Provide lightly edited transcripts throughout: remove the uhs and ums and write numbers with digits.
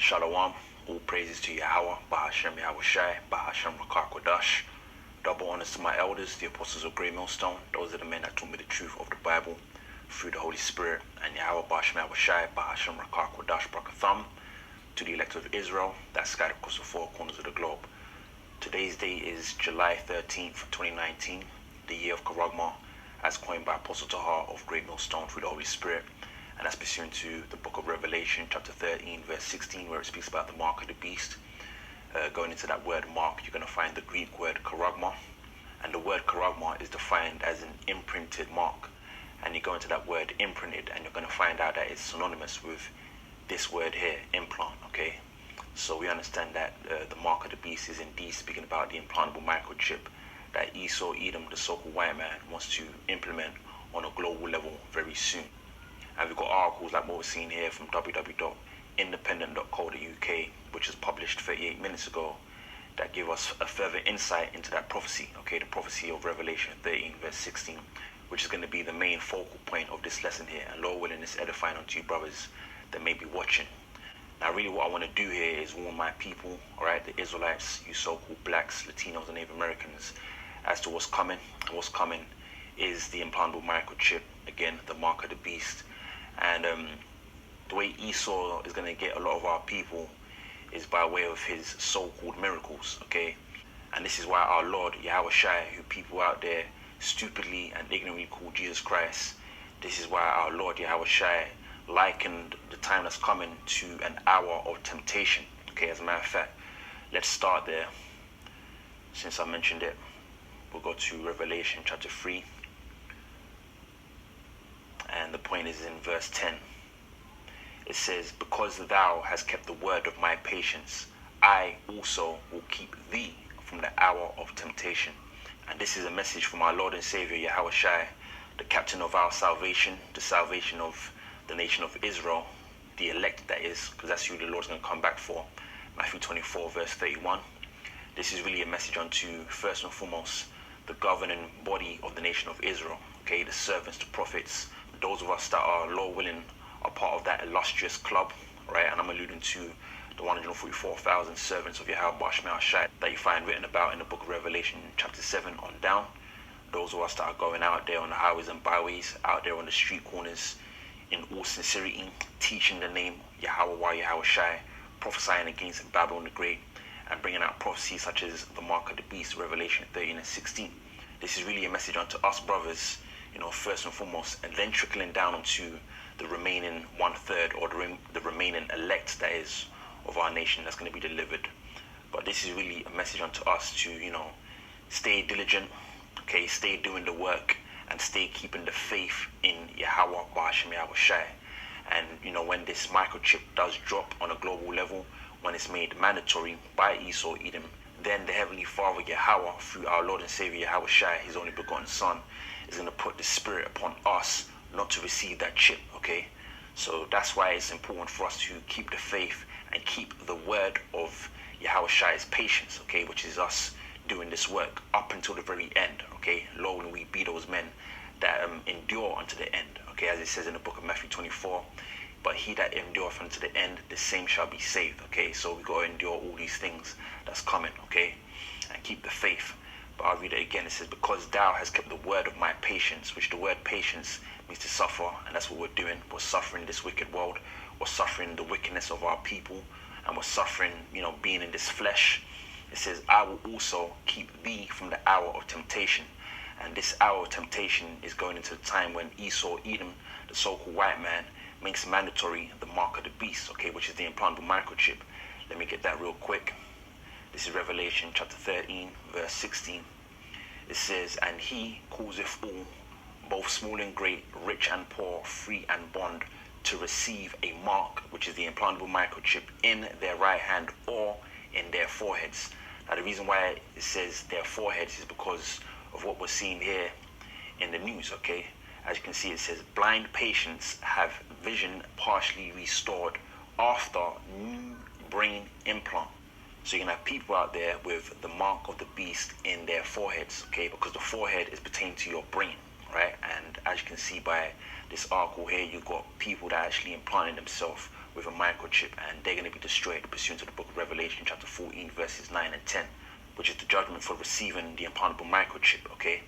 Shalom, all praises to Yahweh, Bahashem Yahweh Shai, Bahashem Rakar Kodash. Double honors to my elders, the apostles of Great Millstone. Those are the men that taught me the truth of the Bible through the Holy Spirit. And Yahweh, Bahashem Yahweh Shai, Bahashem Rakar Kodash, Brakatham. To the elect of Israel, that scattered across the four corners of the globe. Today's date is July 13th, 2019, the year of Karagma, as coined by Apostle Tahar of Great Millstone through the Holy Spirit. And that's pursuant to the book of Revelation, chapter 13, verse 16, where it speaks about the mark of the beast. Going into that word mark, you're going to find the Greek word karagma. And the word karagma is defined as an imprinted mark. And you go into that word imprinted, and you're going to find out that it's synonymous with this word here, implant, okay? So we understand that the mark of the beast is indeed speaking about the implantable microchip that Esau, Edom, the so-called white man, wants to implement on a global level very soon. And we've got articles like what we're seeing here from www.independent.co.uk, which was published 38 minutes ago, that give us a further insight into that prophecy, okay, the prophecy of Revelation 13, verse 16, which is going to be the main focal point of this lesson here. And Lord willing, it's edifying unto you brothers that may be watching. Now, really what I want to do here is warn my people, all right, the Israelites, you so-called blacks, Latinos, and Native Americans, as to what's coming. And what's coming is the implantable microchip, again, the mark of the beast. And the way Esau is going to get a lot of our people is by way of his so-called miracles, okay? And this is why our Lord, Yahweh Shai, who people out there stupidly and ignorantly call Jesus Christ, this is why our Lord, Yahweh Shai, likened the time that's coming to an hour of temptation, okay? As a matter of fact, let's start there. Since I mentioned it, we'll go to Revelation chapter 3. And the point is in verse 10. It says, because thou hast kept the word of my patience, I also will keep thee from the hour of temptation. And this is a message from our Lord and Savior, Yahweh Shai, the captain of our salvation, the salvation of the nation of Israel, the elect that is, because that's who the Lord's going to come back for. Matthew 24, verse 31. This is really a message unto, first and foremost, the governing body of the nation of Israel, okay, the servants, the prophets, those of us that are, Lord willing, are part of that illustrious club, right? And I'm alluding to the 144,000 servants of Yahweh Bashmel Shai that you find written about in the book of Revelation, chapter 7 on down. Those of us that are going out there on the highways and byways, out there on the street corners, in all sincerity, teaching the name Yahweh Yahweh Shai, prophesying against Babylon the Great, and bringing out prophecies such as the mark of the beast, Revelation 13 and 16. This is really a message unto us brothers, you know, first and foremost, and then trickling down onto the remaining 1/3 or the remaining elect that is of our nation that's going to be delivered. But this is really a message unto us to, you know, stay diligent, okay, stay doing the work, and stay keeping the faith in Yahweh Ba'ashem Yahweh Shai. And, you know, when this microchip does drop on a global level, when it's made mandatory by Esau, Edom, then the Heavenly Father, Yahweh, through our Lord and Savior, Yahweh Shai, his only begotten Son, is going to put the Spirit upon us not to receive that chip, okay? So that's why it's important for us to keep the faith and keep the word of Yahweh Shai's patience, okay, which is us doing this work up until the very end, okay? Lord, when we be those men that endure unto the end, okay, as it says in the book of Matthew 24, but he that endureth unto the end, the same shall be saved, okay? So we got to endure all these things that's coming, okay? And keep the faith. But I'll read it again. It says, because thou hast kept the word of my patience, which the word patience means to suffer, and that's what we're doing. We're suffering this wicked world. We're suffering the wickedness of our people, and we're suffering, you know, being in this flesh. It says, I will also keep thee from the hour of temptation. And this hour of temptation is going into the time when Esau, Edom, the so-called white man, makes mandatory the mark of the beast, okay, which is the implantable microchip. Let me get that real quick. This is Revelation chapter 13, verse 16. It says, and he causeth all, both small and great, rich and poor, free and bond, to receive a mark, which is the implantable microchip, in their right hand or in their foreheads. Now, the reason why it says their foreheads is because of what we're seeing here in the news, okay? As you can see, it says, blind patients have vision partially restored after new brain implant. So you're going to have people out there with the mark of the beast in their foreheads, okay? Because the forehead is pertaining to your brain, right? And as you can see by this article here, you've got people that actually implanted themselves with a microchip, and they're going to be destroyed pursuant to the book of Revelation chapter 14 verses 9 and 10, which is the judgment for receiving the implantable microchip. Okay,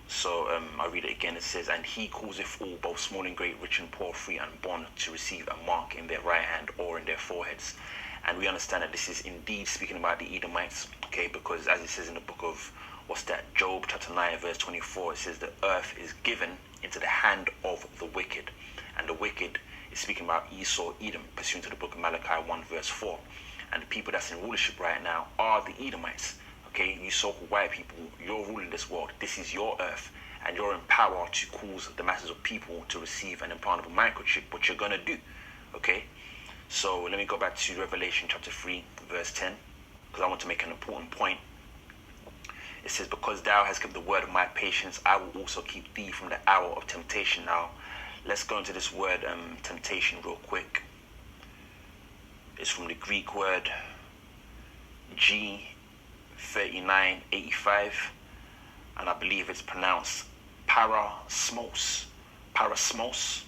so I'll read it again. It says, and he causeth all, both small and great, rich and poor, free and bond, to receive a mark in their right hand or in their foreheads. And we understand that this is indeed speaking about the Edomites, okay, because as it says in the book of, Job chapter 9 verse 24, it says the earth is given into the hand of the wicked. And the wicked is speaking about Esau, Edom, pursuant to the book of Malachi 1 verse 4. And the people that's in rulership right now are the Edomites. Okay, you so-called white people, you're ruling this world. This is your earth, and you're in power to cause the masses of people to receive an implantable microchip, which you're gonna do. Okay, so let me go back to Revelation chapter 3 verse 10, because I want to make an important point. It says, because thou hast kept the word of my patience, I will also keep thee from the hour of temptation. Now let's go into this word temptation real quick. It's from the Greek word G3985, and I believe it's pronounced parasmos. Parasmos.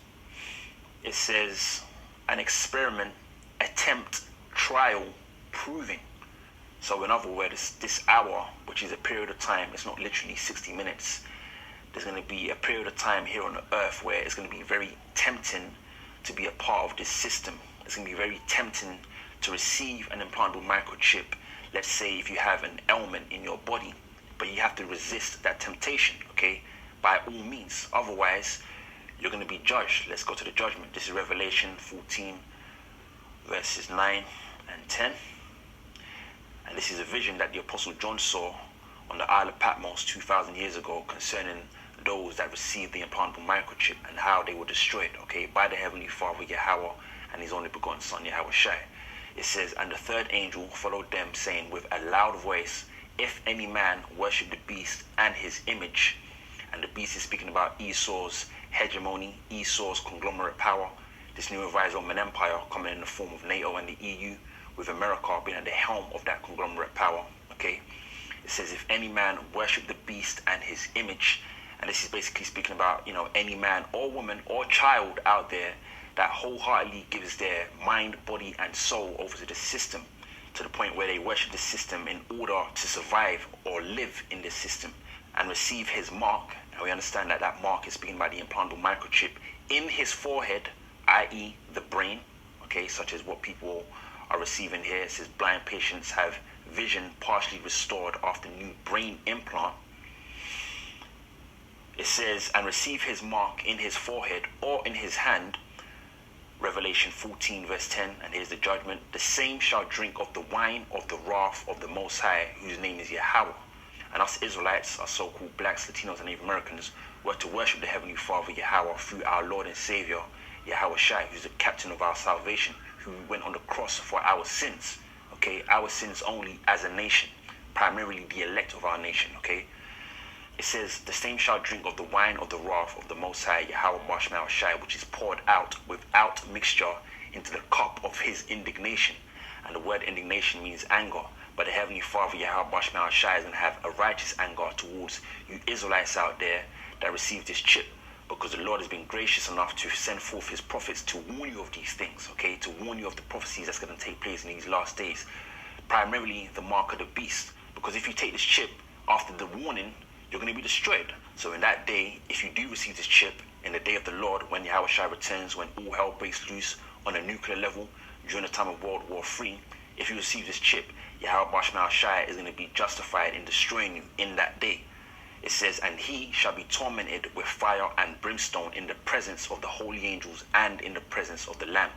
It says an experiment, attempt, trial, proving. So in other words, this hour, which is a period of time, it's not literally 60 minutes. There's going to be a period of time here on the earth where it's going to be very tempting to be a part of this system. It's going to be very tempting to receive an implantable microchip. Let's say if you have an ailment in your body, but you have to resist that temptation, okay, by all means. Otherwise, you're going to be judged. Let's go to the judgment. This is Revelation 14 verses 9 and 10. And this is a vision that the Apostle John saw on the Isle of Patmos 2,000 years ago concerning those that received the implantable microchip and how they were destroyed, okay, by the Heavenly Father Yahweh and his only begotten Son Yahweh Shai. It says, and the third angel followed them, saying with a loud voice, if any man worship the beast and his image. And the beast is speaking about Esau's hegemony, Esau's conglomerate power, this new revised Roman Empire coming in the form of NATO and the EU, with America being at the helm of that conglomerate power. Okay, it says if any man worship the beast and his image, and this is basically speaking about, you know, any man or woman or child out there that wholeheartedly gives their mind, body and soul over to the system, to the point where they worship the system in order to survive or live in this system, and receive his mark. And we understand that that mark is speaking about the implantable microchip in his forehead, i.e. the brain, okay, such as what people are receiving here. It says blind patients have vision partially restored after new brain implant. It says, and receive his mark in his forehead or in his hand. Revelation 14 verse 10, and here's the judgment. The same shall drink of the wine of the wrath of the Most High, whose name is Yahweh. And us Israelites, our so-called blacks, Latinos and Native Americans, were to worship the Heavenly Father Yahweh through our Lord and Savior Yahweh Shai, who's the captain of our salvation, who went on the cross for our sins, okay, our sins only as a nation, primarily the elect of our nation, okay. It says, the same shall drink of the wine of the wrath of the Most High Yahweh Marshmallow Shai, which is poured out without mixture into the cup of his indignation. And the word indignation means anger, but the Heavenly Father Yahweh Marshmallow Shai is going to have a righteous anger towards you Israelites out there that receive this chip, because the Lord has been gracious enough to send forth his prophets to warn you of these things, okay, to warn you of the prophecies that's going to take place in these last days, primarily the mark of the beast. Because if you take this chip after the warning, you're going to be destroyed. So in that day, if you do receive this chip, in the day of the Lord, when Yahweh Shai returns, when all hell breaks loose on a nuclear level during the time of World War III, if you receive this chip, Yahweh Marshmallow Shai is going to be justified in destroying you in that day. It says, and he shall be tormented with fire and brimstone in the presence of the holy angels and in the presence of the Lamb.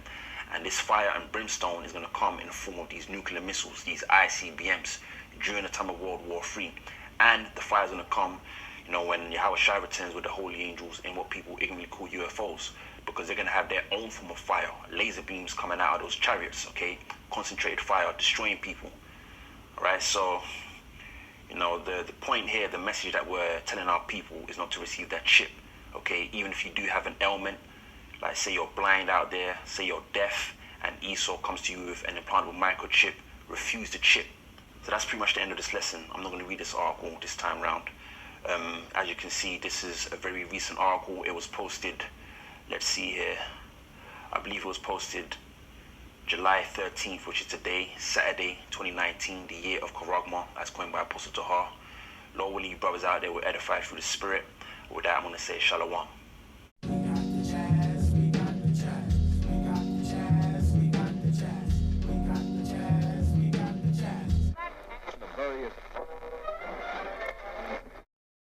And this fire and brimstone is going to come in the form of these nuclear missiles, these ICBMs, during the time of World War III. And the fire is going to come, you know, when Yahweh Shai returns with the holy angels in what people ignorantly call UFOs, because they're going to have their own form of fire, laser beams coming out of those chariots, okay, concentrated fire, destroying people. All right, so, you know, the point here, the message that we're telling our people is not to receive that chip, okay? Even if you do have an ailment, like say you're blind out there, say you're deaf, and Esau comes to you with an implantable microchip, refuse the chip. So that's pretty much the end of this lesson. I'm not going to read this article this time round. As you can see, this is a very recent article. It was posted, let's see here, I believe it was posted July 13th, which is today, Saturday 2019, the year of Karagma, as coined by Apostle Tahar. Lord willing, you brothers out there were edified through the Spirit. With that, I'm going to say Shalom. We got the jazz, we got the jazz, we got the jazz, we got the jazz, we got the jazz, we got the jazz.